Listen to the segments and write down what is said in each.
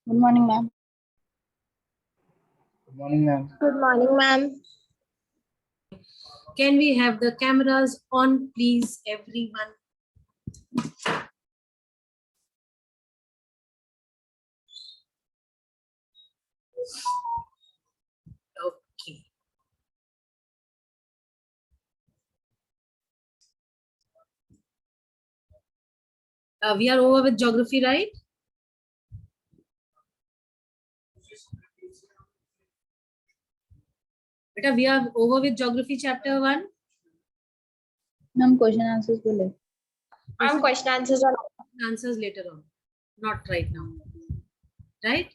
Good morning, ma'am. Good morning, ma'am. Good morning, ma'am. Can we have the cameras on, please, everyone? Okay. We are over with geography, right? Beta, we are over with geography chapter 1. Ma'am, question answers will. Ma'am, question answers are Answers later on, not right now. Right?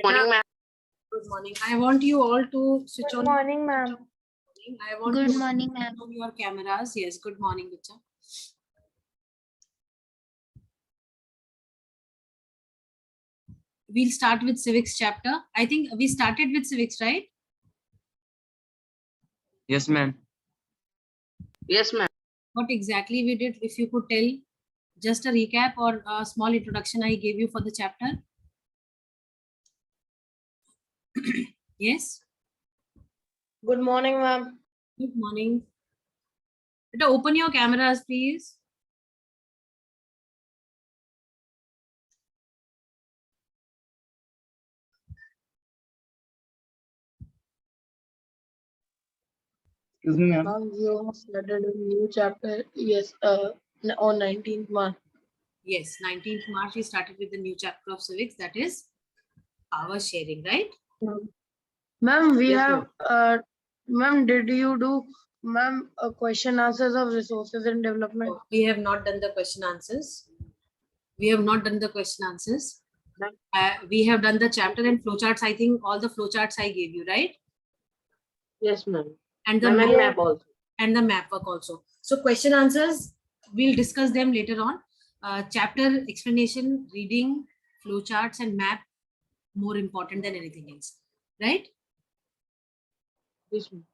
morning, ma'am. Good morning. I want you all to switch on. Good morning, ma'am. I want Good you morning, to ma'am. switch on your cameras. Yes, good morning, Bicha. We'll start with civics chapter. I think we started with civics, right? Yes, ma'am. Yes, ma'am. What exactly we did, if you could tell, just a recap or a small introduction I gave you for the chapter. Yes. Good morning, ma'am. Good morning. Better open your cameras, please. Excuse me, ma'am. Ma'am, we almost started a new chapter. Yes, on 19th March. Yes, 19th March, we started with the new chapter of civics, that is power sharing, right? Ma'am, we Yes, have, ma'am, did you do, ma'am, a question answers of resources and development? Oh, we have not done the question answers. We have not done the question answers. We have done the chapter and flowcharts. I think all the flowcharts I gave you, right? Yes, ma'am. And the Ma'am, and map map also. and the map work also. So question answers, we'll discuss them later on. Chapter explanation, reading, flowcharts and map, more important than anything else, right? Yes, ma'am.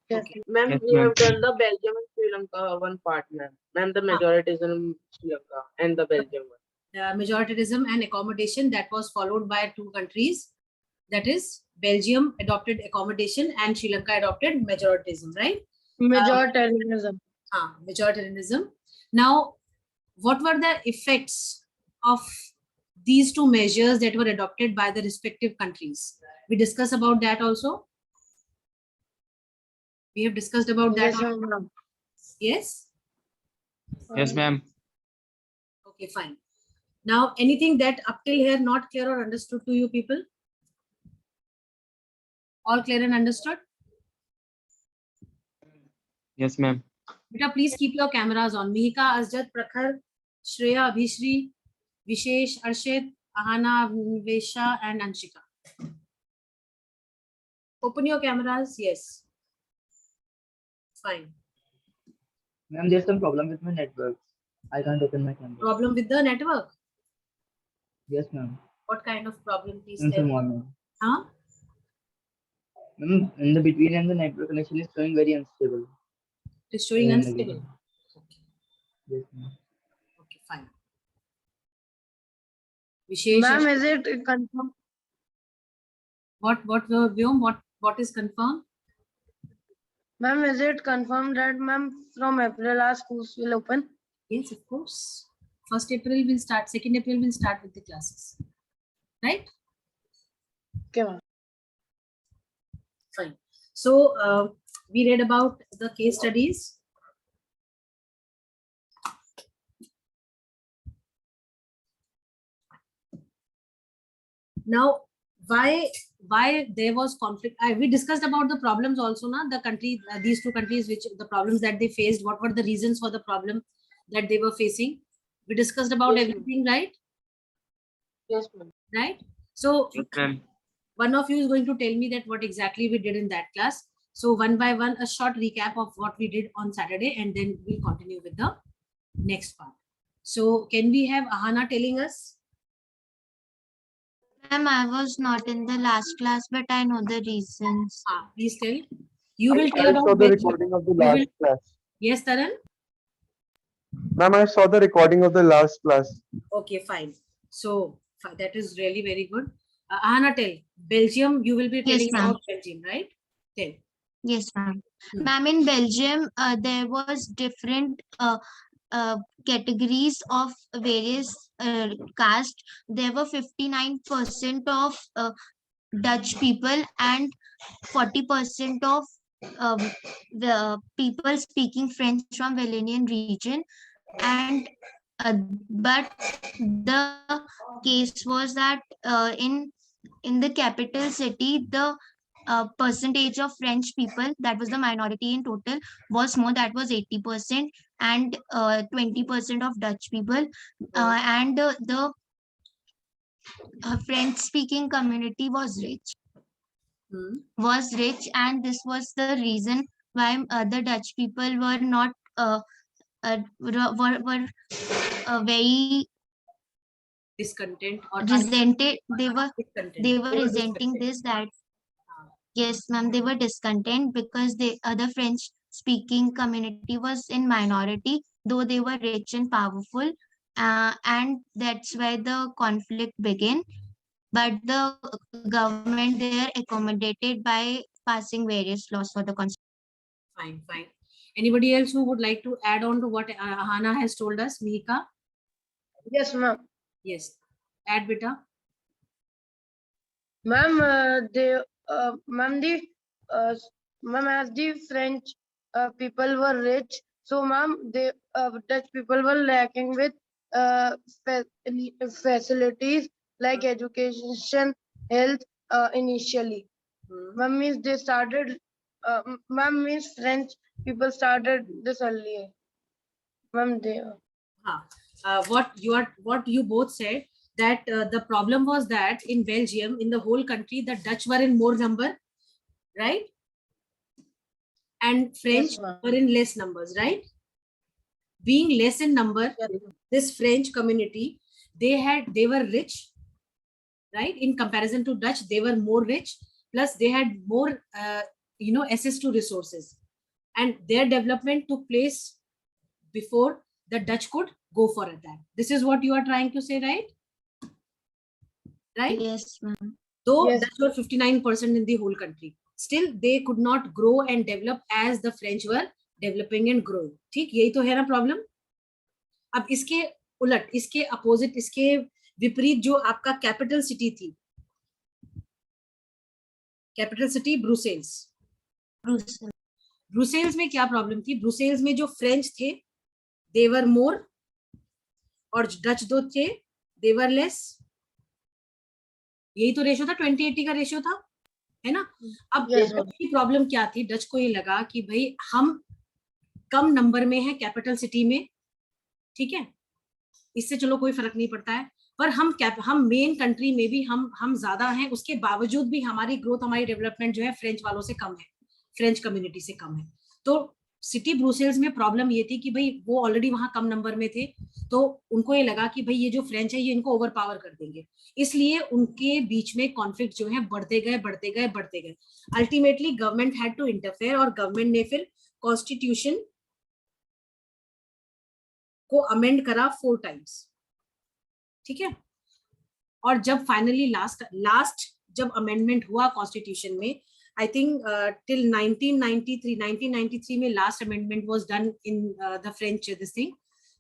Yes, Okay. ma'am, Yes, we ma'am. have done the Belgium and Sri Lanka one part, ma'am. Ma'am, the majority is in Sri Lanka and the Belgium one. Majoritarianism and accommodation, that was followed by 2 countries, that is Belgium adopted accommodation and Sri Lanka adopted majoritarianism, right? Majoritarianism. Majoritarianism. Now, what were the effects of these 2 measures that were adopted by the respective countries? We discussed about that also. We have discussed about that. Yes, ma'am. Yes. Yes, ma'am. Okay, fine. Now, anything that up till here not clear or understood to you people? All clear and understood? Yes, ma'am. Beta, please keep your cameras on. Mihika, Asjad, Prakhar, Shreya, Abhishri, Vishesh, Arshit, Ahana, Vesha, and Anshika. Open your cameras. Yes. Fine. Ma'am, there's some problem with my network. I can't open my camera. Problem with the network? Yes, ma'am. What kind of problem, please Since tell the me? morning. Huh? Ma'am, in the between and the network connection is showing very unstable. It is showing Again and unstable. again. Okay. Yes, ma'am. Okay, fine. Vishesh, Ma'am, Arshit, is it confirmed? Vyom, what is confirmed? Ma'am, is it confirmed that, ma'am, from April our schools will open? Yes, of course. 1st April will start, 2nd April will start with the classes. Right? Okay, ma'am. Fine. So we read about the case studies. Now, why there was conflict? We discussed about the problems also, na? The country, these 2 countries, which the problems that they faced, what were the reasons for the problem? that they were facing. We discussed about Yes, ma'am. everything, right? Yes, ma'am. Right? So Yes, ma'am. one of you is going to tell me that what exactly we did in that class. So one by one, a short recap of what we did on Saturday, and then we'll continue with the next part. So can we have Ahana telling us? Ma'am, I was not in the last class, but I know the reasons. Please tell. You will tell I about saw the Belgium. recording of the You will- last class. Yes, Taran? Ma'am, I saw the recording of the last class. Okay, fine. So that is really very good. Ahana, tell. Belgium, you will be Yes, telling ma'am. about Belgium, right? Tell. Yes, ma'am. Hmm. Ma'am, in Belgium, there was different categories of various caste. There were 59% of Dutch people and 40% of the people speaking French from Walloonian region. And but the case was that in the capital city, the percentage of French people, that was the minority in total, was more, that was 80%, and 20% of Dutch people. And the French speaking community was rich, and this was the reason why the Dutch people were not were very Discontent or resented. They were discontent. resenting this, that yes, ma'am, they were discontent because the other French speaking community was in minority, though they were rich and powerful, and that's why the conflict began. But the government there accommodated by passing various laws for the Fine, fine. Anybody else who would like to add on to what Ahana has told us? Mihika? Yes, ma'am. Yes. Add, beta. Ma'am, ma'am, as the French people were rich, so ma'am, the Dutch people were lacking with facilities like education, health, initially. Ma'am, means they started, ma'am, means French people started this earlier. Ma'am, they. What you both said, that the problem was that in Belgium, in the whole country, the Dutch were in more number, right? And French Yes, ma'am. were in less numbers, right? Being less in number, this French community, they were rich, right? In comparison to Dutch, they were more rich. Plus, they had more, access to resources, and their development took place before the Dutch could go for that. This is what you are trying to say, right? Right? Yes, ma'am. Though Yes. Dutch were 59% in the whole country, still they could not grow and develop as the French were developing and growing. ठीक, यही तो है ना problem. अब इसके उलट, इसके opposite, इसके विपरीत जो आपका कैपिटल सिटी थी, कैपिटल सिटी ब्रुसेल्स. ब्रुसेल्स में क्या प्रॉब्लम थी? ब्रुसेल्स में जो फ्रेंच थे, देवर मोर, और डच दो थे, देवर लेस. यही तो रेशियो था, 20-80 का रेशियो था, है ना? अब Yes, डच की प्रॉब्लम क्या थी? डच को ये लगा कि भाई हम कम नंबर में है कैपिटल सिटी में, ठीक है, इससे चलो कोई फर्क नहीं पड़ता है, पर हम मेन कंट्री में भी हम ज्यादा हैं, उसके बावजूद भी हमारी ग्रोथ, हमारी डेवलपमेंट जो है फ्रेंच वालों से कम है, फ्रेंच कम्युनिटी से कम है. तो सिटी ब्रुसेल्स में प्रॉब्लम ये थी कि भाई वो ऑलरेडी वहां कम नंबर में थे, तो उनको ये लगा कि भाई ये जो फ्रेंच है ये इनको ओवर पावर कर देंगे, इसलिए उनके बीच में कॉन्फ्लिक्ट जो है बढ़ते गए. Ultimately government had to interfere, और गवर्नमेंट ने फिर कॉन्स्टिट्यूशन को अमेंड करा 4 times, ठीक है. और जब फाइनली लास्ट जब अमेंडमेंट हुआ कॉन्स्टिट्यूशन में, आई थिंक टिल 1993 में last amendment was done in the French this thing,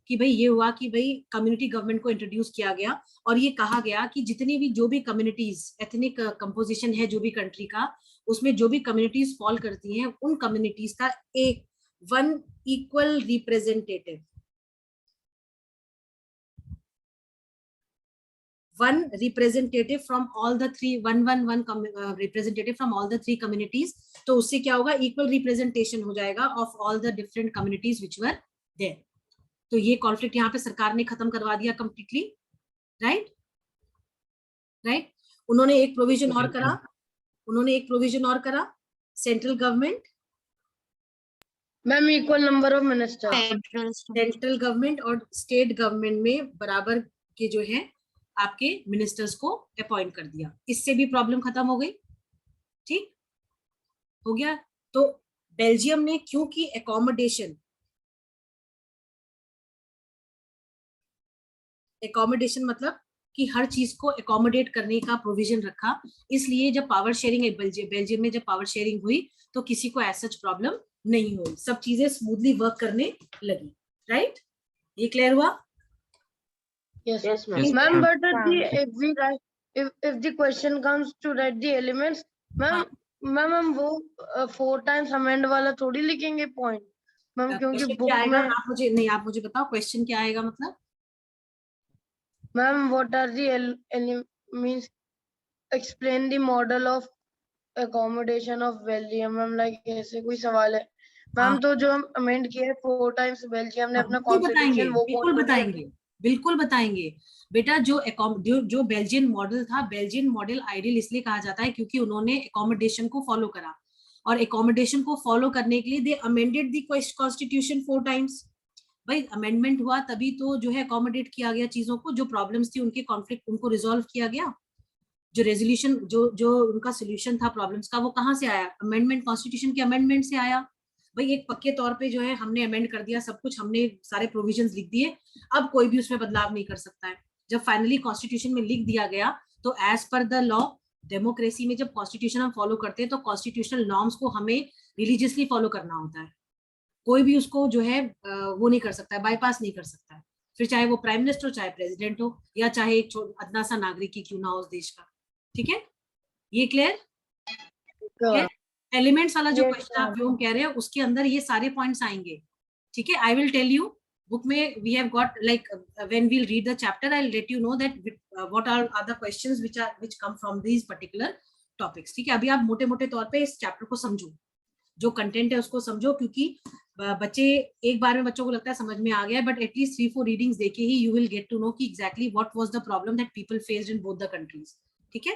कि भाई ये हुआ कि भाई कम्युनिटी गवर्नमेंट को इंट्रोड्यूस किया गया, और ये कहा गया कि जितनी भी जो भी कम्युनिटीज, एथनिक कंपोजिशन है जो भी कंट्री का, उसमें जो भी कम्युनिटीज फॉल करती हैं, उन कम्युनिटीज का एक one equal representative, one representative from all the three, one representative from all the 3 communities. तो उससे क्या होगा? Equal representation हो जाएगा of all the different communities which were there. तो ये कॉन्फ्लिक्ट यहाँ पे सरकार ने खत्म करवा दिया कंप्लीटली, राइट राइट। उन्होंने एक प्रोविजन और करा, central government, ma'am equal number of minister, Federal central government और स्टेट गवर्नमेंट में बराबर के जो है आपके मिनिस्टर्स को अपॉइंट कर दिया। इससे भी प्रॉब्लम खत्म हो गई, ठीक हो गया। तो बेल्जियम ने क्योंकि एकोमोडेशन मतलब कि हर चीज को एकोमोडेट करने का प्रोविजन रखा, इसलिए जब पावर शेयरिंग बेल्जियम में जब पावर शेयरिंग हुई तो किसी को ऐसा प्रॉब्लम नहीं हुई, सब चीजें स्मूथली वर्क करने लगी, राइट। ये क्लियर हुआ? yes Yes, ma'am. Yes, ma'am, ma'am. but if we write, if the question comes to write the elements, ma'am हम वो 4 times amend वाला थोड़ी लिखेंगे point, मैम क्योंकि क्वेश्चन बुक क्या आएगा? में आप मुझे बताओ क्वेश्चन क्या आएगा, मतलब ma'am what are the means explain the model of accommodation of Belgium, ma'am like ऐसे कोई सवाल है मैम। हाँ। तो जो हम अमेंड किए 4 times बेल्जियम ने अपना बिल्कुल बताएंगे, कॉन्स्टिट्यूशन वो बिल्कुल बताएंगे बेटा। जो बेल्जियन मॉडल था, बेल्जियन मॉडल आइडियल इसलिए कहा जाता है क्योंकि उन्होंने एकोमोडेशन को फॉलो करा, और एकोमोडेशन को फॉलो करने के लिए दे अमेंडेड द कॉन्स्टिट्यूशन 4 times। भाई अमेंडमेंट हुआ तभी तो जो है अकोमोडेट किया गया चीजों को, जो प्रॉब्लम्स थी उनके कॉन्फ्लिक्ट उनको रिजोल्व किया गया, जो रेजोल्यूशन जो उनका सोल्यूशन था प्रॉब्लम्स का वो कहाँ से आया? अमेंडमेंट, कॉन्स्टिट्यूशन के अमेंडमेंट से आया। भाई एक पक्के तौर पे जो है हमने अमेंड कर दिया सब कुछ, हमने सारे प्रोविजंस लिख दिए, अब कोई भी उसमें बदलाव नहीं कर सकता है। जब फाइनली कॉन्स्टिट्यूशन में लिख दिया गया तो as per the law, democracy में जब कॉन्स्टिट्यूशन हम फॉलो करते हैं तो कॉन्स्टिट्यूशनल नॉर्म्स को हमें रिलीजियसली फॉलो करना होता है, कोई भी उसको जो है वो नहीं कर सकता है, बाईपास नहीं कर सकता है, फिर चाहे वो प्राइम मिनिस्टर हो, चाहे प्रेसिडेंट हो, या चाहे एक अदना सा नागरिक ही क्यों ना हो उस देश का, ठीक है। ये क्लियर? एलिमेंट्स वाला जो क्वेश्चन आप जो कह रहे हैं उसके अंदर ये सारे पॉइंट्स आएंगे, ठीक है। I will tell you, book में we have got like when we'll read the chapter I will let you know that what are the questions which come from these particular topics, ठीक है। अभी आप मोटे मोटे तौर पे इस चैप्टर को समझो, जो कंटेंट है उसको समझो, क्योंकि बच्चे एक बार में बच्चों को लगता है समझ में आ गया, बट एटलीस्ट 3-4 रीडिंग्स देके ही you will get to know कि exactly what was the problem that people faced in both the countries, ठीक है।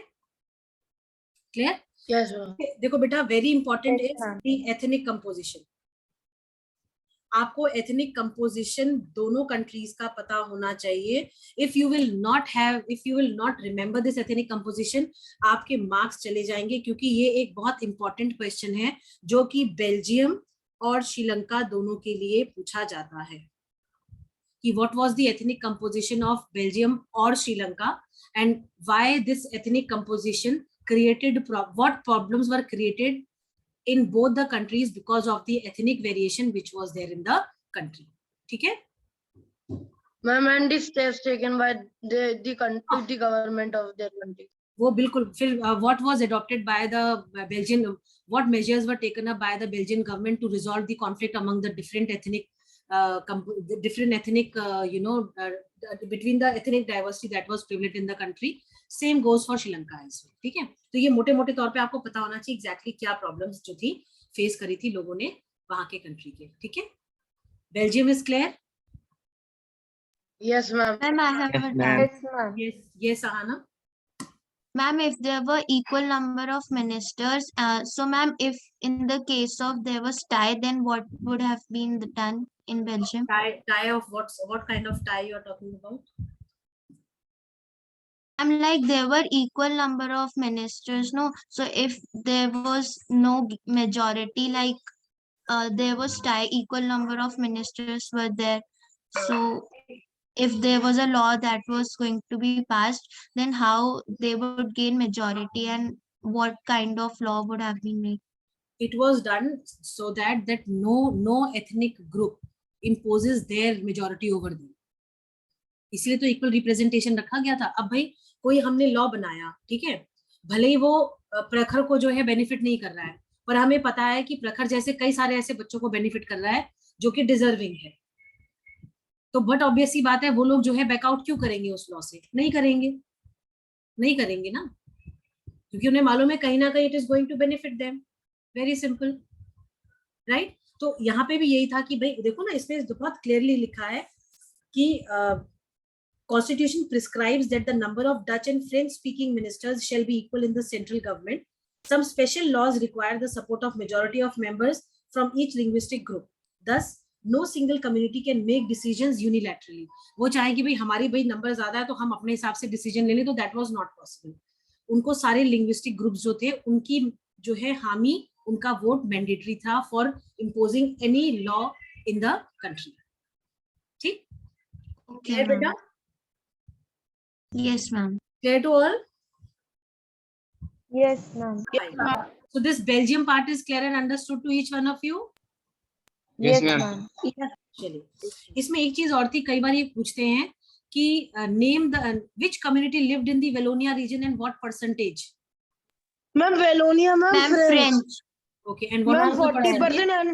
क्लियर? yes ma'am. देखो बेटा, very important is the ethnic composition. आपको एथनिक कंपोजिशन दोनों countries का पता होना चाहिए। If you will not remember this ethnic composition, आपके मार्क्स चले जाएंगे, क्योंकि ये एक बहुत इंपॉर्टेंट क्वेश्चन है जो कि बेल्जियम और श्रीलंका दोनों के लिए पूछा जाता है कि what was the ethnic composition of Belgium और Sri Lanka and why this ethnic composition created what problems were created in both the countries because of the ethnic variation which was there in the country, ठीक है Ma'am, and the steps taken by the government of their country. वो बिल्कुल। फिर what was adopted by the Belgian, what measures were taken up by the Belgian government to resolve the conflict among the different ethnic between the ethnic diversity that was prevalent in the country. Same goes for Sri Lanka as well, ठीक है। तो ये मोटे मोटे तौर पे आपको पता होना चाहिए एग्जैक्टली क्या प्रॉब्लम्स जो थी फेस करी थी लोगों ने वहां के कंट्री के, ठीक है। Belgium is clear? Yes ma'am. Ma'am, I have Yes, a ma'am. doubt. yes Ahana. Ma'am, if there were equal number of ministers, so ma'am, if in the case of there was tie, then what would have been done in Belgium? Tie of what kind of tie you are talking about? I'm like there were equal number of ministers, no? So if there was no majority, like there was tie, equal number of ministers were there. So if there was a law that was going to be passed, then how they would gain majority and what kind of law would have been made? It was done so that no ethnic group imposes their majority over them. इसलिए तो equal representation रखा गया था। अब भाई कोई हमने law बनाया, ठीक है, भले ही वो प्रखर को जो है बेनिफिट नहीं कर रहा है, पर हमें पता है कि प्रखर जैसे कई सारे ऐसे बच्चों को बेनिफिट कर रहा है जो कि डिजर्विंग है, तो बट ऑब्वियस सी बात है वो लोग जो है बैकआउट क्यों करेंगे उस लॉ से? नहीं करेंगे ना, क्योंकि उन्हें मालूम है कहीं ना कहीं it is going to benefit them. Very simple, right. तो यहाँ पे भी यही था कि भाई देखो ना, इसमें बहुत क्लियरली लिखा है कि Constitution prescribes that the number of Dutch and French speaking ministers shall be equal in the central government. Some special laws require the support of majority of members from each linguistic group. Thus, no single community can make decisions unilaterally. वो चाहे कि भाई हमारी भाई number ज्यादा है तो हम अपने हिसाब से डिसीजन ले लें, तो that was not possible. उनको सारे linguistic groups जो थे उनकी जो है हामी, उनका वोट मैंडेटरी था for imposing any law in the country. ठीक Okay, है बेटा? ma'am. Yes, ma'am. Clear to all? Yes, ma'am. So this Belgium part is clear and understood to each one of you? Yes, ma'am. चलिए, इसमें एक चीज और थी, कई बार ये पूछते हैं कि name the which community lived in the Wallonia region and what percentage. Ma'am, Wallonia, ma'am, Ma'am, French. Okay, and what Ma'am, was the 40% and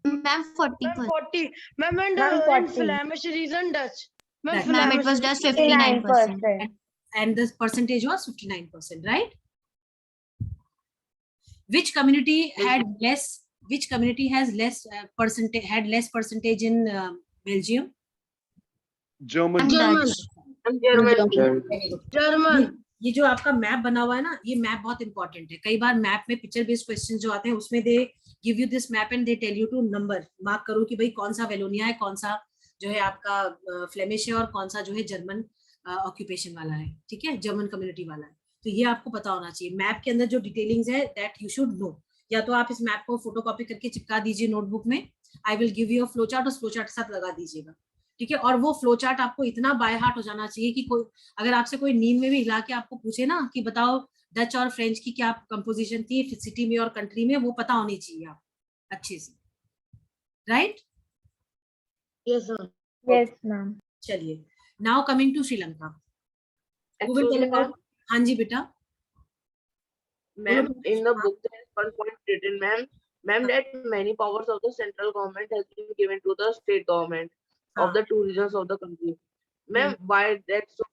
Ma'am, 40%. 40. Ma'am, and Ma'am, in 40. Flemish region Dutch. Dutch. Ma'am, it was just 59%. and the percentage was 59%, right? Which community had less, which community has less percentage, had less percentage in Belgium? German. Dutch. Very good. German. ये जो आपका map बना हुआ है ना, ये map बहुत important है. कई बार मैप में पिक्चर बेस्ड क्वेश्चन जो आते हैं उसमें they give you this map and they tell you to number mark करो कि भाई कौन सा वेलोनिया है, कौन सा जो है आपका फ्लेमिश है और कौन सा जो है जर्मन ऑक्यूपेशन वाला है. ठीक है, जर्मन कम्युनिटी वाला है. तो ये आपको पता होना चाहिए. मैप के अंदर जो डिटेलिंग्स है दैट यू शुड नो. या तो आप इस मैप को फोटोकॉपी करके चिपका दीजिए नोटबुक में. I will give you a flow chart, उस फ्लो चार्ट के साथ लगा दीजिएगा. ठीक है, और वो फ्लो चार्ट आपको इतना बाय हार्ट हो जाना चाहिए कि कोई अगर आपसे कोई नींद में भी हिला के आपको पूछे ना कि बताओ डच और फ्रेंच की क्या कंपोजिशन थी सिटी में और कंट्री में, वो पता होनी चाहिए आप अच्छे से. Right? Yes, ma'am. Yes, ma'am. चलिए, नाउ कमिंग टू श्रीलंका. हाँ जी बेटा. Ma'am, in the book there is one point written, ma'am, that many powers of the central government has been given to the state government of the two regions of the country. Ma'am, why that so?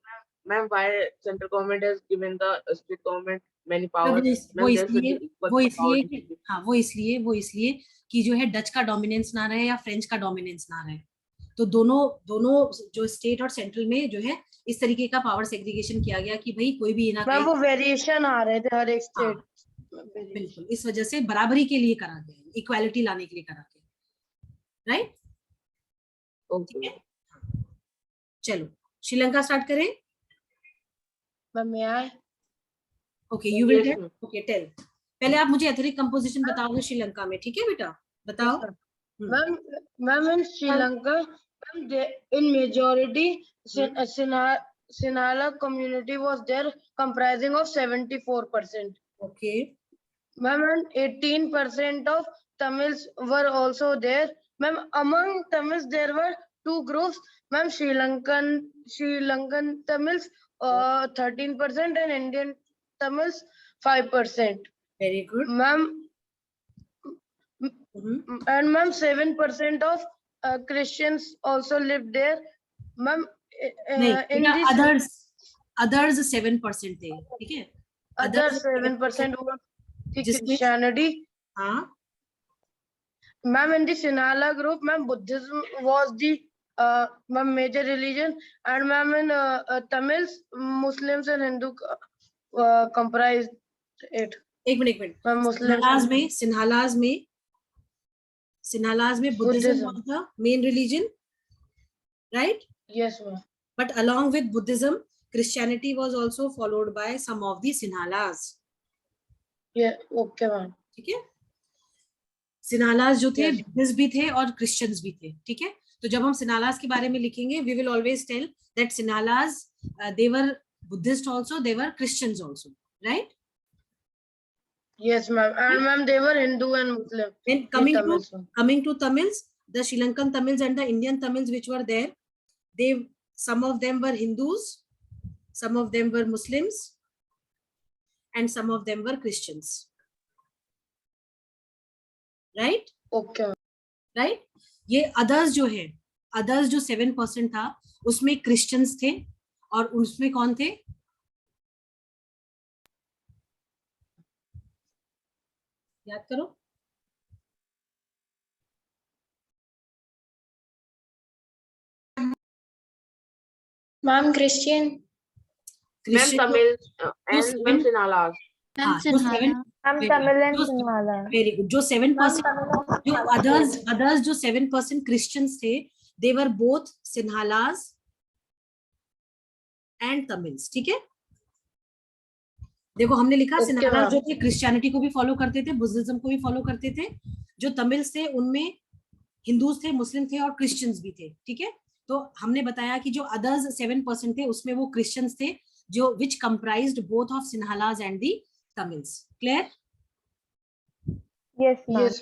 Ma'am, why central government has given the state government many powers? वो Ma'am, there's a इसलिए equal वो power इसलिए कि distribution. हाँ वो इसलिए कि जो है डच का डोमिनेंस ना रहे या फ्रेंच का डोमिनेंस ना रहे. तो दोनों जो स्टेट और सेंट्रल में जो है इस तरीके का पावर सेग्रीगेशन किया गया कि भाई कोई भी ना Ma'am, वो variation आ रहे थे हर एक हाँ, state. बिल्कुल, इस वजह से बराबरी के लिए करा गया, इक्वालिटी लाने के लिए करा गया. राइट? Okay. चलो श्रीलंका स्टार्ट करें. Ma'am, may I? Okay, you will Yes, tell. ma'am. Okay, tell. पहले आप मुझे एथनिक कंपोजिशन बताओगे श्रीलंका में. ठीक है बेटा, बताओ. Ma'am, in Sri Lanka, ma'am, in majority, Sinhala community was there, comprising of 74%. Okay. Ma'am, and 18% of Tamils were also there. Ma'am, among Tamils there were two groups. Ma'am, Sri Lankan Tamils 13% and Indian Tamils 5%. Very good. Ma'am, and ma'am, 7% of Christians also lived there. Ma'am, नहीं in बेटा, this others 7% थे. ठीक है, other others 7% were the जिसमें- Christianity. हाँ. Ma'am, in the Sinhala group, ma'am, Buddhism was the ma'am, major religion, and ma'am, in Tamils, Muslims and Hindu comprised it. एक minute. Ma'am, Muslims. Sinhalese में Buddhism was the main religion, right? Yes, ma'am. But along with Buddhism, Christianity was also followed by some of the Sinhalas. Yeah, okay, ma'am. ठीक है, Sinhalese जो थे Yes. Buddhist भी थे और Christians भी थे. ठीक है, तो जब हम सिन्हालास के बारे में लिखेंगे we will always tell that Sinhalese they were Buddhist also, they were Christians also, right? Yes, ma'am. And ma'am, they were Hindu and Muslim. Then coming to Tamils, the Sri Lankan Tamils and the Indian Tamils which were there, some of them were Hindus, some of them were Muslims, and some of them were Christians. Right? Okay, ma'am. Right? ये others जो है, others जो 7% था, उसमें Christians थे और उसमें कौन थे? याद करो. Ma'am, Christian. Ma'am, Christian Tamil and seven- ma'am Sinhalas. हाँ, जो seven Ma'am, very Tamil good. and जो- Sinhala. very good. जो 7% जो others जो 7% Christians थे, they were both Sinhalas and Tamils. ठीक है, देखो हमने लिखा Okay, सिन्हालास ma'am. जो थे क्रिश्चियनिटी को भी फॉलो करते थे, बुद्धिज्म को भी फॉलो करते थे। जो तमिल्स थे उनमें हिंदूज थे, मुस्लिम थे और क्रिश्चियंस भी थे। ठीक है, तो हमने बताया कि जो अदर्स 7% थे उसमें वो क्रिश्चियंस थे, जो which comprised both of Sinhalas and the Tamils. Clear? Yes, ma'am.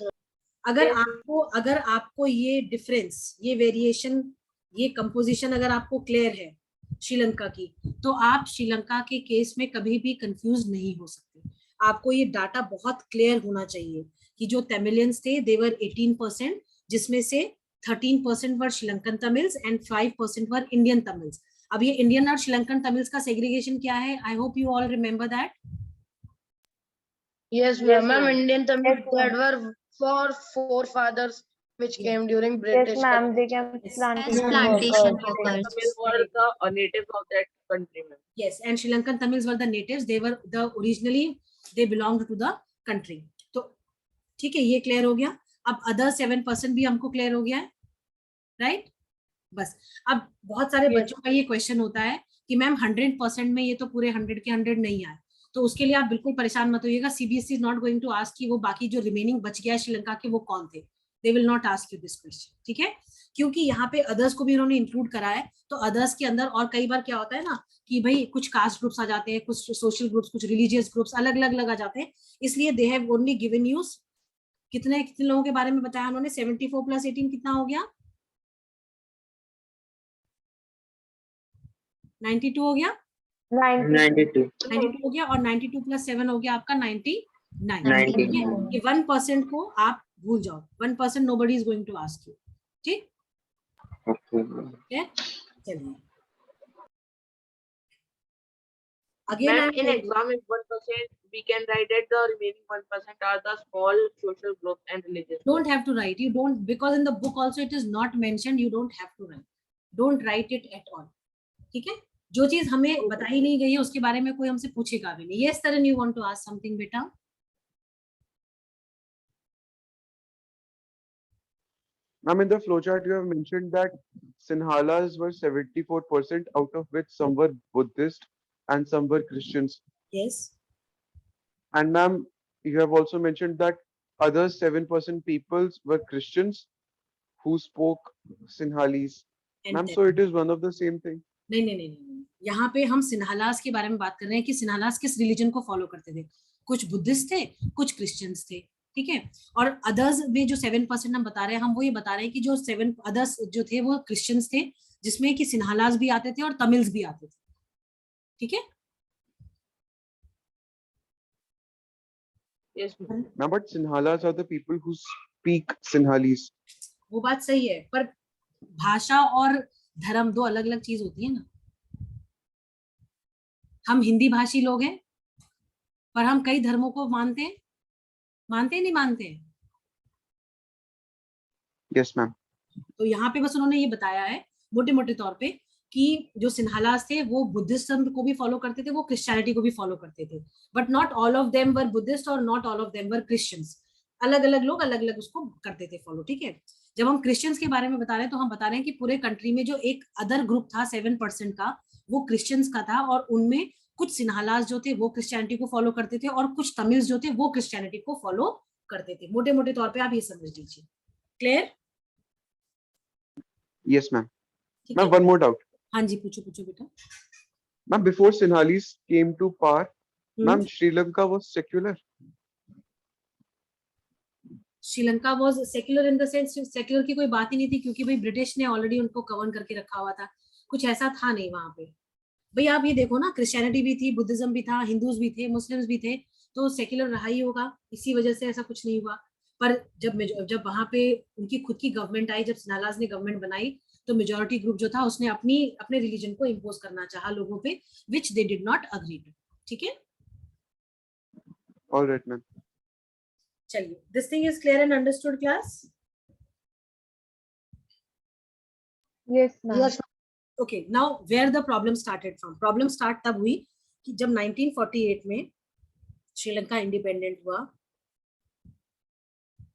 अगर आपको ये डिफरेंस, ये वेरिएशन, ये कंपोजिशन अगर आपको क्लियर है श्रीलंका की, तो आप श्रीलंका के केस में कभी भी कंफ्यूज नहीं हो सकते। आपको ये डाटा बहुत क्लियर होना चाहिए कि जो तमिलियंस थे देवर 18%, जिसमें से 13% were Sri Lankan Tamils and 5% were Indian Tamils. अब ये इंडियन और श्रीलंकन तमिल्स का सेग्रीगेशन क्या है? I hope you all remember that. Yes, Yes, ma'am. ma'am. Indian Tamil that were for forefathers which Yeah. came during British. Yes, ma'am. They can Yes. Plantation Tamil workers. were the natives of that country, ma'am. Yes, and Sri Lankan Tamils were the natives. They were the originally they belonged to the country. तो ठीक है, ये clear हो गया। अब other 7% भी हमको clear हो गया है, राइट? बस अब बहुत सारे बच्चों का ये क्वेश्चन होता है कि मैम 100% में ये तो पूरे 100 के 100 नहीं आए, तो उसके लिए आप बिल्कुल परेशान मत होइएगा। CBSE is not going to ask कि वो बाकी जो रिमेनिंग बच गया है श्रीलंका के वो कौन थे। They will not ask you this question, ठीक है, क्योंकि यहाँ पे अदर्स को भी उन्होंने इंक्लूड करा है। तो अदर्स के अंदर और कई बार क्या होता है ना कि भाई कुछ कास्ट ग्रुप्स आ जाते हैं, कुछ सोशल ग्रुप्स, कुछ रिलीजियस ग्रुप्स अलग अलग आ जाते हैं, इसलिए they have only given you कितने लोगों के बारे में बताया उन्होंने। 74 + 18 कितना हो गया? 92 हो गया, 92. 92 हो गया, और 92 + 7 हो गया आपका 99। 90. ये 1% को आप भूल जाओ, 1% nobody is going to ask you. ठीक Okay. है, चलिए Ma'am, in again exam, if 1% we can write that the remaining 1% are the small social groups and religious. don't have to write, you don't, because in the book also it is not mentioned, you don't have to write, don't write it at all। ठीक है, जो चीज हमें बताई नहीं गई है उसके बारे में कोई हमसे पूछेगा भी नहीं। Yes Taran, you want to ask something बेटा? Ma'am, in the flowchart, you have mentioned that Sinhalas were 74%, out of which some were Buddhist and some were Christians. Yes. And ma'am, you have also mentioned that other 7% peoples were Christians who spoke Sinhalese. And Ma'am, then- so it is one of the same thing. नहीं नहीं नहीं नहीं, यहाँ पे हम Sinhalese के बारे में बात कर रहे हैं कि सिन्हालास किस रिलीजन को फॉलो करते थे। कुछ बुद्धिस्ट थे, कुछ क्रिश्चियंस थे, ठीक है। और अदर्स में जो 7% हम बता रहे हैं, हम वो ये बता रहे हैं कि जो 7 अदर्स जो थे वो क्रिश्चियंस थे, जिसमें कि सिन्हालास भी आते थे और तमिल्स भी आते थे, ठीक है। Yes, ma'am. Ma'am, but Sinhalas are the people who speak Sinhalese. वो बात सही है, पर भाषा और धर्म दो अलग अलग चीज होती है ना। हम हिंदी भाषी लोग हैं, पर हम कई धर्मों को मानते हैं, नहीं मानते हैं। Yes, ma'am. तो यहाँ पे बस उन्होंने ये बताया है मोटे मोटे तौर पे कि जो सिन्हालास थे वो बुद्धिज्म को भी फॉलो करते थे, वो क्रिश्चियनिटी को भी फॉलो करते थे, but not all of them were Buddhist और not all of them were Christians. अलग अलग लोग अलग अलग उसको करते थे फॉलो, ठीक है। जब हम क्रिश्चियंस के बारे में बता रहे हैं तो हम बता रहे हैं कि पूरे कंट्री में जो एक अदर ग्रुप था 7% का, वो क्रिश्चियंस का था, और उनमें कुछ सिन्हालास जो थे वो क्रिश्चियनिटी को फॉलो करते थे और कुछ तमिल्स जो थे वो क्रिश्चियनिटी को फॉलो करते थे। मोटे मोटे तौर पे आप ये समझ लीजिए। Clear? Yes, ma'am. Ma'am, one more doubt. हाँ जी, पूछो पूछो बेटा। Ma'am, before Sinhalese came to power, hmm. ma'am, Sri Lanka was secular. Sri Lanka was secular in the sense, secular की कोई बात ही नहीं थी, क्योंकि भाई ब्रिटिश ने ऑलरेडी उनको गवर्न करके रखा हुआ था, कुछ ऐसा था नहीं वहां पे। भाई आप ये देखो ना, क्रिश्चियनिटी भी थी, बुद्धिज्म भी था, हिंदूज भी थे, मुस्लिम्स भी थे, तो सेक्युलर रहा ही होगा, इसी वजह से ऐसा कुछ नहीं हुआ। पर जब वहां पे उनकी खुद की गवर्नमेंट आई, जब सिन्हालास ने गवर्नमेंट बनाई, तो मेजोरिटी ग्रुप जो था उसने अपने रिलीजन को इम्पोज करना चाहा लोगों पे, which they did not agree to, ठीक है। All right, ma'am. चलिए, this thing is clear and understood class? Yes, ma'am. Yes, okay, now where the problem started from? Problem start तब हुई कि जब 1948 में श्रीलंका इंडिपेंडेंट हुआ,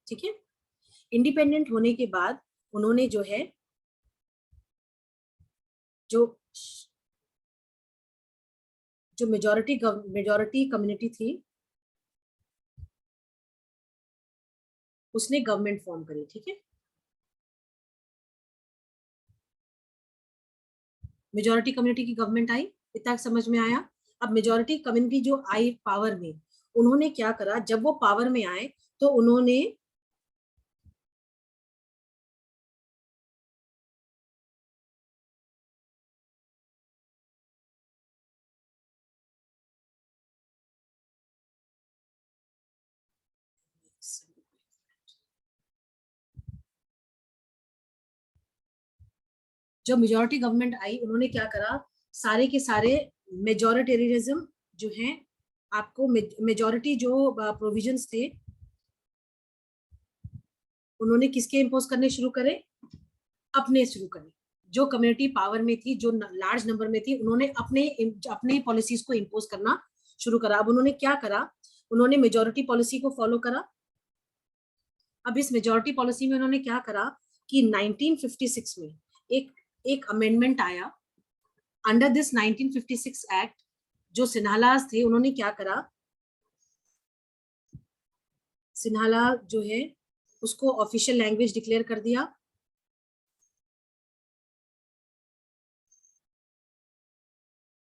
ठीक है। इंडिपेंडेंट होने के बाद उन्होंने जो है जो मेजॉरिटी कम्युनिटी थी उसने गवर्नमेंट फॉर्म करी, ठीक है। मेजॉरिटी कम्युनिटी की गवर्नमेंट आई, इतना समझ में आया। अब मेजॉरिटी कम्युनिटी जो आई पावर में, उन्होंने क्या करा, जब वो पावर में आए तो उन्होंने जब मेजॉरिटी गवर्नमेंट आई उन्होंने क्या करा, सारे के सारे मेजॉरिटेरियनिज्म जो है, आपको मेजॉरिटी जो प्रोविजंस थे उन्होंने किसके इम्पोज करने शुरू करे, अपने शुरू करे। जो कम्युनिटी पावर में थी, जो लार्ज नंबर में थी, उन्होंने अपने पॉलिसीज को इम्पोज करना शुरू करा। अब उन्होंने क्या करा, उन्होंने मेजॉरिटी पॉलिसी को फॉलो करा। अब इस मेजॉरिटी पॉलिसी में उन्होंने क्या करा कि 1956 में एक अमेंडमेंट आया। अंडर दिस 1956 एक्ट जो सिन्हालास थे उन्होंने क्या करा, सिन्हाला जो है उसको ऑफिशियल लैंग्वेज डिक्लेयर कर दिया।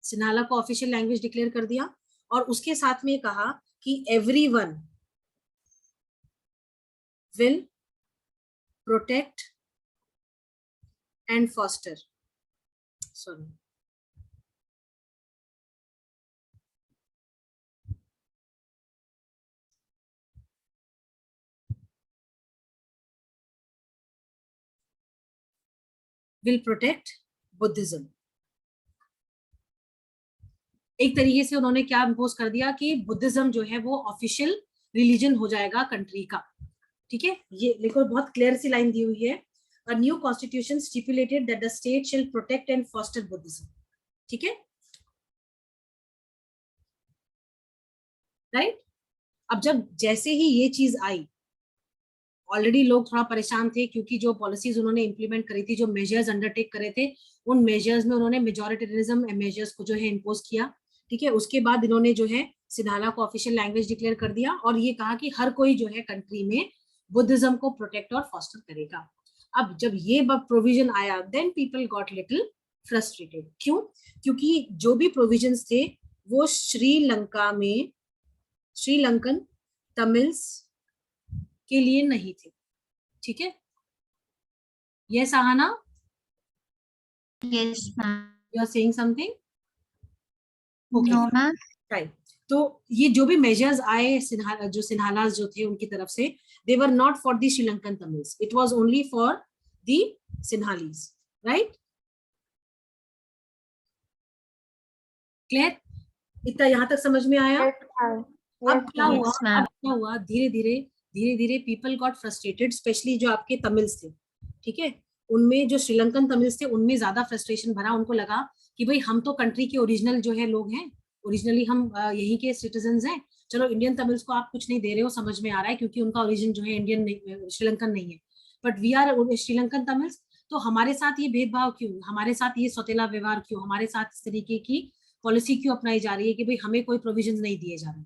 सिन्हाला को ऑफिशियल लैंग्वेज डिक्लेयर कर दिया और उसके साथ में कहा कि everyone will protect and foster, sorry, will protect Buddhism। एक तरीके से उन्होंने क्या इम्पोज कर दिया कि बुद्धिज्म जो है वो ऑफिशियल रिलीजन हो जाएगा कंट्री का, ठीक है। ये देखो बहुत क्लियर सी लाइन दी हुई है, a new constitution stipulated that the state shall protect and foster Buddhism, ठीक है, राइट। अब जब जैसे ही ये चीज आई, ऑलरेडी लोग थोड़ा परेशान थे क्योंकि जो पॉलिसीज उन्होंने इंप्लीमेंट करी थी, जो मेजर्स अंडरटेक करे थे, उन मेजर्स में उन्होंने मेजॉरिटेरिज्म मेजर्स को जो है इम्पोज किया, ठीक है। उसके बाद इन्होंने जो है सिन्हाला को ऑफिशियल लैंग्वेज डिक्लेयर कर दिया और ये कहा कि हर कोई जो है कंट्री में बुद्धिज्म को प्रोटेक्ट और फॉस्टर करेगा। अब जब ये प्रोविजन आया, then people got little frustrated. क्यों? क्योंकि जो भी प्रोविजंस थे वो श्रीलंका में श्रीलंकन तमिल्स के लिए नहीं थे, ठीक है। ये Sahana, Yes, ma'am. You are saying something? No, ma'am. Right. तो ये जो भी मेजर्स आए जो सिन्हालास जो थे उनकी तरफ से, they were not for the Sri Lankan Tamils. It was only for the Sinhalese, right? Clear? इतना यहाँ तक समझ में आया? अब क्या हुआ? Yes, ma'am. अब क्या हुआ? धीरे धीरे people got frustrated, स्पेशली जो आपके तमिल्स थे, ठीक है। उनमें जो श्रीलंकन तमिल्स थे उनमें ज्यादा फ्रस्ट्रेशन भरा। उनको लगा कि भाई हम तो कंट्री के ओरिजिनल जो है लोग हैं, ओरिजिनली हम यहीं के सिटीजन्स हैं। चलो इंडियन तमिल्स को आप कुछ नहीं दे रहे हो, समझ में आ रहा है, क्योंकि उनका ओरिजिन जो है इंडियन नहीं, श्रीलंकन नहीं है, but we are Sri Lankan Tamils, तो हमारे साथ ये भेदभाव क्यों, हमारे साथ ये सौतेला व्यवहार क्यों, हमारे साथ इस तरीके की पॉलिसी क्यों अपनाई जा रही है कि भाई हमें कोई प्रोविजन नहीं दिए जा रहे।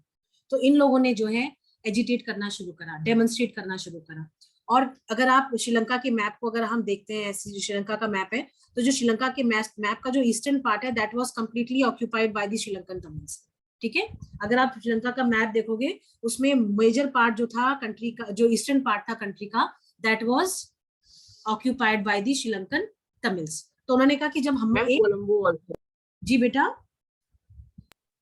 तो इन लोगों ने जो है एजिटेट करना शुरू करा, डेमोन्स्ट्रेट करना शुरू करा। और अगर आप श्रीलंका के मैप को अगर हम देखते हैं, श्रीलंका का मैप है, तो जो श्रीलंका के मैप का जो ईस्टर्न पार्ट है that was completely occupied by the Sri Lankan Tamils, ठीक है। अगर आप श्रीलंका का मैप देखोगे उसमें मेजर पार्ट जो था कंट्री का, जो ईस्टर्न पार्ट था कंट्री का, that was occupied by the Sri Lankan Tamils. तो उन्होंने कहा कि जब हम कोलंबो आल्सो। जी बेटा,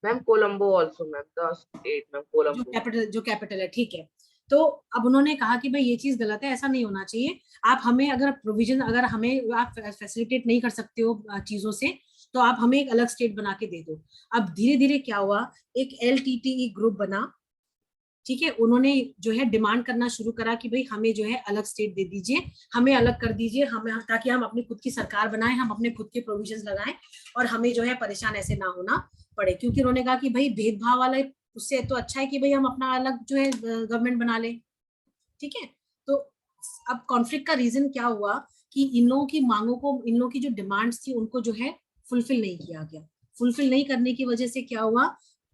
ma'am Colombo also, ma'am the state, ma'am Colombo जो कैपिटल है, ठीक है। तो अब उन्होंने कहा कि भाई ये चीज गलत है, ऐसा नहीं होना चाहिए। आप हमें अगर प्रोविजन, अगर हमें आप फैसिलिटेट नहीं कर सकते हो चीजों से, तो आप हमें एक अलग स्टेट बना के दे दो। अब धीरे धीरे क्या हुआ, एक LTTE ग्रुप बना, ठीक है, उन्होंने जो है डिमांड करना शुरू करा कि भाई हमें जो है अलग स्टेट दे दीजिए, हमें अलग कर दीजिए, हमें, ताकि हम अपनी खुद की सरकार बनाएं, हम अपने खुद के प्रोविजंस लगाएं और हमें जो है परेशान ऐसे ना होना पड़े। क्योंकि उन्होंने कहा कि भाई भेदभाव वाला उससे तो अच्छा है कि भाई हम अपना अलग जो है गवर्नमेंट बना ले। ठीक है, तो अब कॉन्फ्लिक्ट का रीजन क्या हुआ कि इन लोगों की मांगों को, इन लोगों की जो डिमांड्स थी उनको जो है फुलफिल नहीं किया गया। फुलफिल नहीं करने की वजह से क्या हुआ,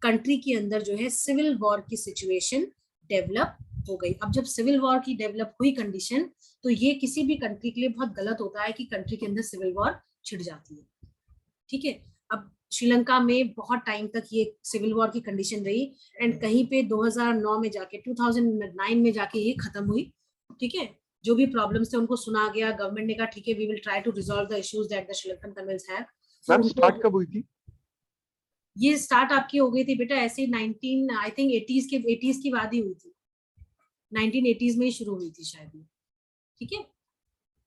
कंट्री के अंदर जो है सिविल वॉर की सिचुएशन डेवलप हो गई। अब जब सिविल वॉर की डेवलप हुई कंडीशन, तो ये किसी भी कंट्री के लिए बहुत गलत होता है कि कंट्री के अंदर सिविल वॉर छिड़ जाती है। ठीक है, अब श्रीलंका में बहुत टाइम तक ये सिविल वॉर की कंडीशन रही एंड कहीं पे 2009 में जाके 2009 में जाके ये खत्म हुई। ठीक है, जो भी प्रॉब्लम्स थे उनको सुना गया, गवर्नमेंट ने कहा ठीक है we will try to resolve the issues that the Sri Lankan Tamils have. Ma'am start कब हुई थी? ये स्टार्ट आपकी हो गई थी बेटा ऐसे 19 आई थिंक 80s की बात ही हुई थी, 1980s में ही शुरू हुई थी शायद ये। ठीक है,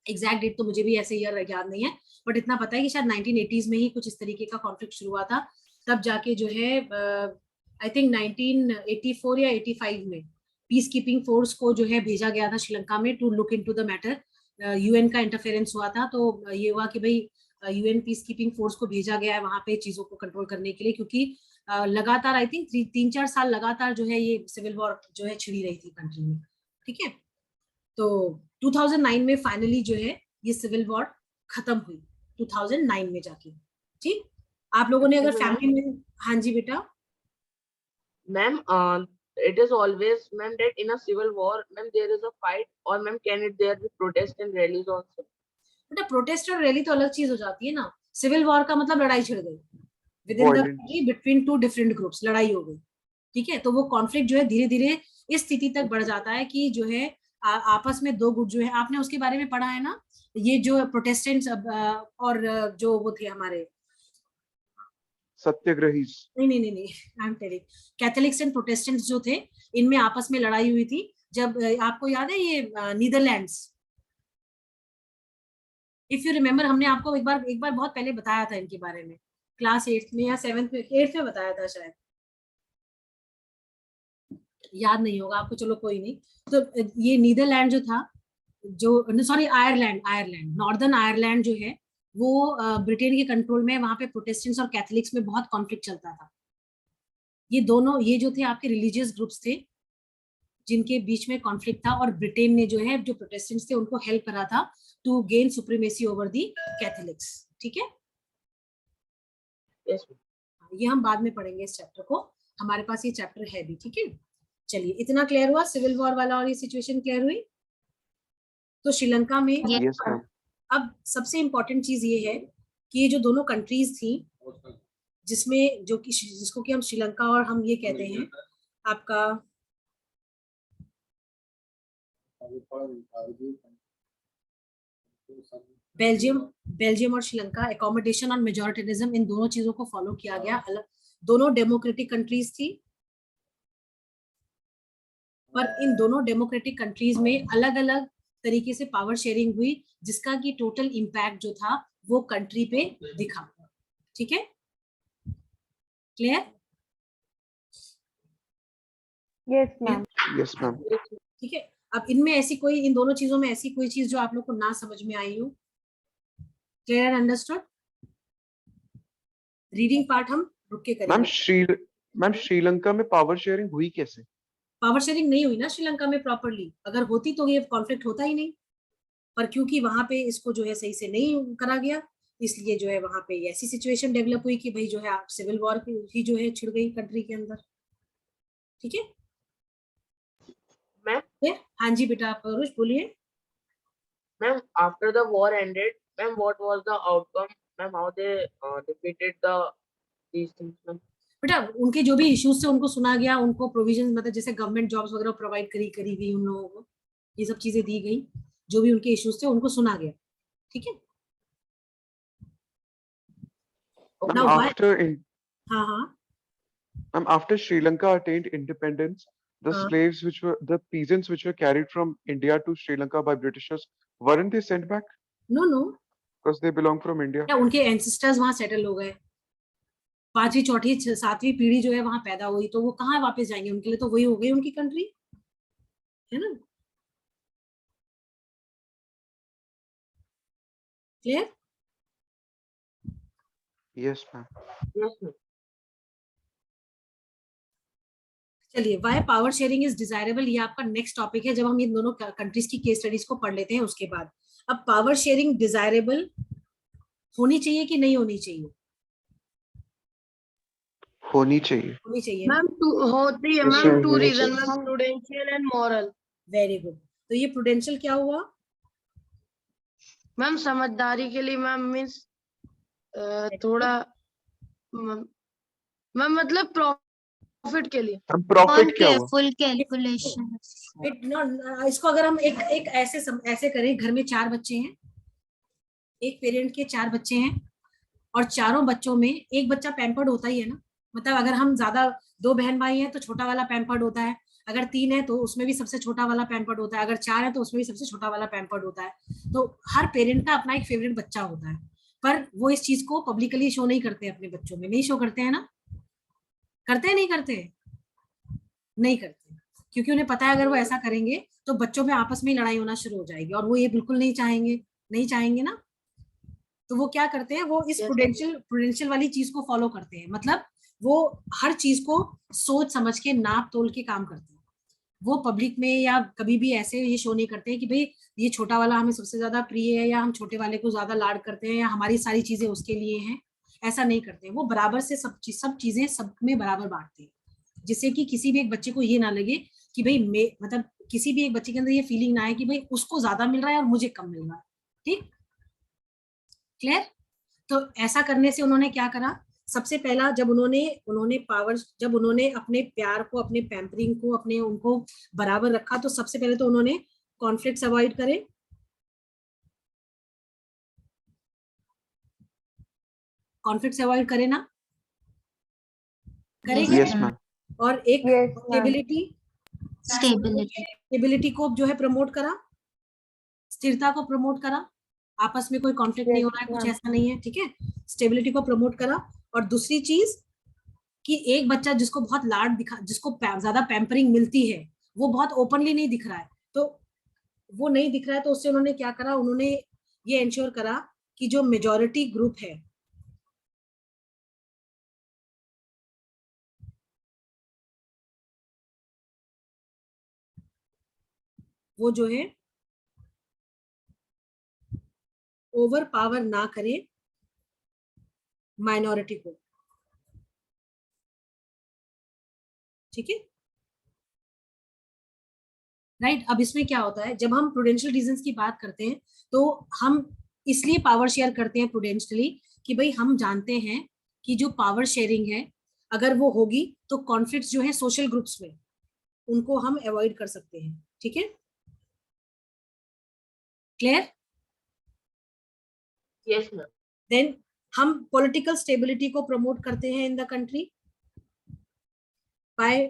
एग्जैक्ट डेट तो मुझे भी ऐसे ईयर याद नहीं है, बट इतना पता है कि शायद 1980s में ही कुछ इस तरीके का कॉन्फ्लिक्ट शुरू हुआ था। तब जाके जो है आई थिंक 1984 या 85 में पीस कीपिंग फोर्स को जो है भेजा गया था श्रीलंका में to look into the matter. UN का इंटरफेरेंस हुआ था, तो ये हुआ कि भाई यूएन पीस कीपिंग फोर्स को भेजा गया है वहां पे चीजों को कंट्रोल करने के लिए, क्योंकि लगातार आई थिंक 3-4 साल लगातार जो है ये सिविल वॉर जो है छिड़ी रही थी कंट्री में। ठीक है, तो 2009 में फाइनली जो है ये सिविल वॉर खत्म हुई 2009 में जाके। ठीक, आप लोगों ने अगर फैमिली में, हाँ जी बेटा। Ma'am, it is always, ma'am, that in a civil war, ma'am, there is a fight, or ma'am, can it there be protest and rallies also? बेटा प्रोटेस्ट और रैली तो अलग चीज हो जाती है ना। सिविल वॉर का मतलब लड़ाई छिड़ गई with in the country between two different groups, लड़ाई हो गई। ठीक है, तो वो कॉन्फ्लिक्ट जो है धीरे धीरे इस स्थिति तक बढ़ जाता है कि जो है आपस में दो गुट जो है, आपने उसके बारे में पढ़ा है ना, ये जो प्रोटेस्टेंट्स और जो वो थे हमारे सत्याग्रही। नहीं I am telling, Catholics and Protestants जो थे इनमें आपस में लड़ाई हुई थी। जब आपको याद है ये नीदरलैंड्स, इफ यू रिमेम्बर, हमने आपको एक बार बहुत पहले बताया था इनके बारे में, क्लास 8th में या 7th में, 8th में बताया था शायद, याद नहीं होगा आपको, चलो कोई नहीं। तो ये नीदरलैंड जो था, जो सॉरी आयरलैंड नॉर्दर्न आयरलैंड जो है वो ब्रिटेन के कंट्रोल में, वहां पे प्रोटेस्टेंट्स और कैथोलिक्स में बहुत कॉन्फ्लिक्ट चलता था। ये दोनों, ये जो थे आपके रिलीजियस ग्रुप्स थे जिनके बीच में कॉन्फ्लिक्ट था, और ब्रिटेन ने जो है जो प्रोटेस्टेंट्स थे उनको हेल्प करा था to gain supremacy over the Catholics. ठीक है, Yes, ये हम बाद में पढ़ेंगे इस चैप्टर को, हमारे पास ये चैप्टर है भी। ठीक है, चलिए इतना क्लियर हुआ सिविल वॉर वाला और ये सिचुएशन क्लियर हुई। तो श्रीलंका में यस मैम। अब सबसे इम्पोर्टेंट चीज ये है कि ये जो दोनों कंट्रीज थी, जिसमें जो कि जिसको कि हम श्रीलंका और हम ये कहते हैं आपका बेल्जियम और श्रीलंका, एकोमोडेशन और मेजोरिटेरिज्म, इन दोनों चीजों को फॉलो किया गया। अलग दोनों डेमोक्रेटिक कंट्रीज थी, पर इन दोनों डेमोक्रेटिक कंट्रीज में अलग अलग तरीके से पावर शेयरिंग हुई, जिसका कि टोटल इम्पैक्ट जो था वो कंट्री पे दिखा। ठीक है, clear? Yes, ma'am. Yes ma'am. ठीक है, अब इनमें ऐसी कोई, इन दोनों चीजों में ऐसी कोई चीज जो आप लोग को ना समझ में आई हो? Clear and understood? Reading part हम रुक के करेंगे। मैम श्रीलंका में पावर शेयरिंग हुई कैसे? पावर शेयरिंग नहीं हुई ना श्रीलंका में प्रॉपरली, अगर होती तो ये कॉन्फ्लिक्ट होता ही नहीं, पर क्योंकि वहां पे इसको जो है सही से नहीं करा गया, इसलिए जो है वहां पे ऐसी सिचुएशन डेवलप हुई कि भाई जो है सिविल वॉर ही जो है छिड़ गई कंट्री के अंदर। ठीक है ma'am, हाँ जी बेटा, आप परुष बोलिए। ma'am, after the war ended, ma'am, what was the outcome? Ma'am, how they defeated these things, ma'am? बेटा उनके जो भी इश्यूज थे उनको सुना गया, उनको प्रोविजन, मतलब जैसे गवर्नमेंट जॉब्स वगैरह प्रोवाइड करी गई उन लोगों को, ये सब चीजें दी गई, जो भी उनके इश्यूज थे उनको सुना गया। ठीक है, Ma'am, हाँ Ma'am, after Sri Lanka attained independence, the slaves the peasants which were carried from India to Sri Lanka by Britishers, weren't they sent back? No Because they belong from India. उनके ancestors वहां settle हो गए, 5वीं 6वीं 7वीं पीढ़ी जो है वहां पैदा हुई, तो वो कहाँ वापस जाएंगे? उनके लिए तो वही हो गई उनकी कंट्री, है ना? Clear? Yes, ma'am. Yes, ma'am. चलिए, why power sharing is desirable, ये आपका नेक्स्ट टॉपिक है जब हम इन दोनों कंट्रीज की केस स्टडीज को पढ़ लेते हैं उसके बाद। अब पावर शेयरिंग डिजायरेबल होनी चाहिए कि नहीं होनी चाहिए? होनी चाहिए। होनी चाहिए ना? मैम होती है Yes, मैम, sir, टू होनी रीजन चाहिए। Ma'am, prudential and moral. Very good. तो ये प्रूडेंशियल क्या हुआ? मैम समझदारी के लिए मैम, मीन्स थोड़ा मैम मतलब प्रॉफिट के लिए। हम और प्रॉफिट क्या हुआ? Careful calculation. इसको अगर हम एक ऐसे करें, घर में 4 बच्चे हैं, एक पेरेंट के 4 बच्चे हैं, और चारों बच्चों में एक बच्चा पैम्पर्ड होता ही है ना। मतलब अगर हम ज्यादा 2 बहन भाई हैं तो छोटा वाला पैम्पर्ड होता है, अगर 3 है तो उसमें भी सबसे छोटा वाला पैम्पर्ड होता है, अगर 4 है तो उसमें भी सबसे छोटा वाला पैम्पर्ड होता है। तो हर पेरेंट का अपना एक फेवरेट बच्चा होता है, पर वो इस चीज को पब्लिकली शो नहीं करते अपने बच्चों में, नहीं शो करते हैं ना? करते हैं नहीं करते? नहीं करते, क्योंकि उन्हें पता है अगर वो ऐसा करेंगे तो बच्चों में आपस में लड़ाई होना शुरू हो जाएगी, और वो ये बिल्कुल नहीं चाहेंगे, नहीं चाहेंगे ना। तो वो क्या करते हैं, वो इस प्रूडेंशियल वाली चीज को फॉलो करते हैं, मतलब वो हर चीज को सोच समझ के नाप तोल के काम करते हैं। वो पब्लिक में या कभी भी ऐसे ये शो नहीं करते हैं कि भाई ये छोटा वाला हमें सबसे ज्यादा प्रिय है, या हम छोटे वाले को ज्यादा लाड करते हैं, या हमारी सारी चीजें उसके लिए हैं। ऐसा नहीं करते हैं, वो बराबर से सब चीजें सब में बराबर बांटते हैं, जिससे कि किसी भी एक बच्चे को ये ना लगे कि भाई मतलब किसी भी एक बच्चे के अंदर ये फीलिंग ना आए कि भाई उसको ज्यादा मिल रहा है और मुझे कम मिल रहा है। ठीक, क्लियर? तो ऐसा करने से उन्होंने क्या करा, सबसे पहला जब उन्होंने अपने प्यार को, अपने पैम्परिंग को, अपने उनको बराबर रखा, तो सबसे पहले तो उन्होंने कॉन्फ्लिक्ट्स अवॉइड करे। कॉन्फ्लिक्ट्स अवॉइड करे ना? करेंगे? Yes, ma'am. और एक स्टेबिलिटी को जो है प्रमोट करा, स्थिरता को प्रमोट करा, आपस में कोई कॉन्फ्लिक्ट नहीं हो रहा है, कुछ ऐसा नहीं है, ठीक है? स्टेबिलिटी को प्रमोट करा। और दूसरी चीज कि एक बच्चा जिसको बहुत लाड जिसको ज्यादा पैम्परिंग मिलती है, वो बहुत ओपनली नहीं दिख रहा है, तो वो नहीं दिख रहा है, तो उससे उन्होंने क्या करा, उन्होंने ये इंश्योर करा कि जो मेजॉरिटी ग्रुप है, वो जो है ओवर पावर ना करे माइनॉरिटी को, ठीक है? राइट। अब इसमें क्या होता है, जब हम प्रूडेंशियल रीजंस की बात करते हैं तो हम इसलिए पावर शेयर करते हैं प्रूडेंशियली कि भाई हम जानते हैं कि जो पावर शेयरिंग है अगर वो होगी तो कॉन्फ्लिक्ट्स जो है सोशल ग्रुप्स में, उनको हम अवॉइड कर सकते हैं, ठीक है? क्लियर? Yes, ma'am. देन हम पॉलिटिकल स्टेबिलिटी को प्रमोट करते हैं in the country by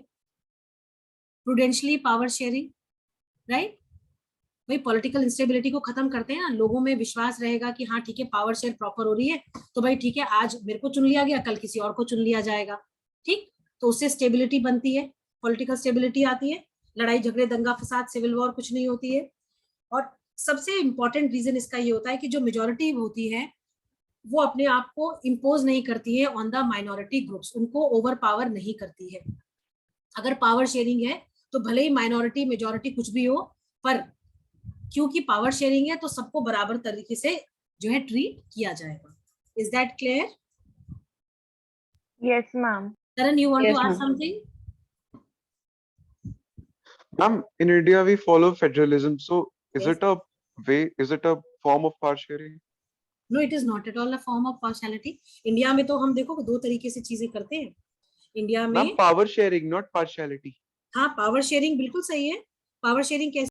prudentially power sharing, right? भाई पॉलिटिकल इंस्टेबिलिटी को खत्म करते हैं ना, लोगों में विश्वास रहेगा कि हाँ ठीक है पावर शेयर प्रॉपर हो रही है, तो भाई ठीक है आज मेरे को चुन लिया गया, कल किसी और को चुन लिया जाएगा, ठीक? तो उससे स्टेबिलिटी बनती है, पॉलिटिकल स्टेबिलिटी आती है, लड़ाई झगड़े दंगा फसाद सिविल वॉर कुछ नहीं होती है। और सबसे इंपॉर्टेंट रीजन इसका ये होता है कि जो मेजोरिटी होती है वो अपने आप को इम्पोज नहीं करती है ऑन द माइनॉरिटी ग्रुप्स, उनको ओवर पावर नहीं करती है। अगर पावर शेयरिंग है तो भले ही माइनॉरिटी मेजॉरिटी कुछ भी हो, पर क्योंकि पावर शेयरिंग है तो सबको बराबर तरीके से जो है ट्रीट किया जाएगा। Is that clear? Yes, ma'am. Karan, you want Yes, to ask ma'am. something? Ma'am, in India we follow federalism, so is Yes. is it a form of power sharing? No, it is not at all a form of partiality. India में तो हम देखो 2 तरीके से चीजें करते हैं India Ma'am, में। power sharing, not partiality. हाँ, पावर शेयरिंग बिल्कुल सही है। पावर शेयरिंग कैसे